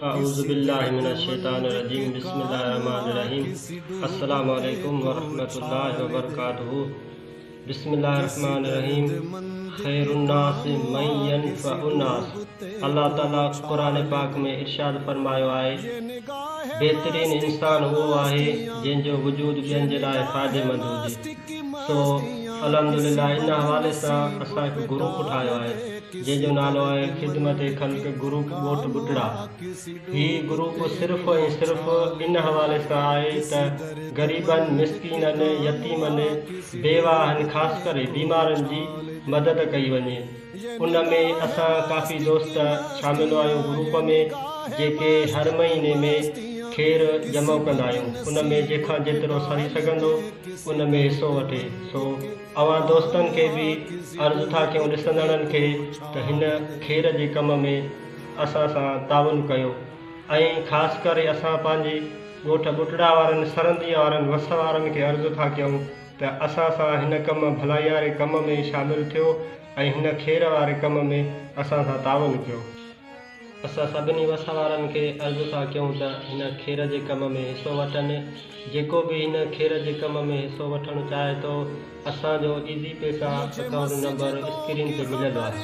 अऊज़ुबिल्लाहिमिनश्शैतानिर्रजीम बिस्मिल्लाहिर्रहमानिर्रहीम अस्सलामु अलैकुम वरहमतुल्लाहि वबरकातुहू। बिस्मिल्लाहिर्रहमानिर्रहीम। खैरुन्नास मन यनफ़उन्नास। अल्लाह ताला कुरान पाक में इरशाद फरमायो आहे, बेहतरीन इंसान वो आहे जंहिंजो वजूद ॿियनि जे लाइ फ़ाइदेमंद हुजे। सो अल्हम्दुलिल्लाह इन हवाले सां असां हिकु ग्रुप ठाहियो आहे जंहिंजो नालो आहे ख़िदमत ख़ल्क़ ग्रुप ॻोठ ॿुढड़ा। हीउ ग्रुप सिर्फ़ु ऐं सिर्फ़ु इन हवाले सां आहे त ग़रीबनि, मिसकीननि, यतीमनि, बेवाहनि, ख़ासि करे बीमारनि जी मदद कई वञे। उन में असां काफ़ी दोस्त शामिल आहियूं ग्रुप में, जेके हर महीने में खेर जमा कंदा आहियूं। उन में जंहिंखां जेतिरो सही सघंदो उन में हिसो वठे। सो अवां दोस्तनि खे बि अर्ज़ु था कयूं, ॾिसंदड़नि खे, त हिन खेर जे कम में असां सां ताउन कयो। ऐं ख़ासि करे असां पंहिंजे ॻोठ ॿुढड़ा वारनि, सरंदीअ वारनि, वस वारनि खे अर्ज़ु था कयूं त असां सां हिन कम भलाई वारे कम में शामिलु थियो ऐं हिन खेर वारे कम में असां सां ताउन कयो। असां सभिनी वस वारनि खे अर्ज़ु था कयूं त हिन खेर जे कम में हिसो वठनि। जेको बि हिन खेर जे कम में हिसो वठणु चाहे थो, असांजो ईज़ी पैसा अकाउंट नंबर स्क्रीन ते मिलियलु आहे।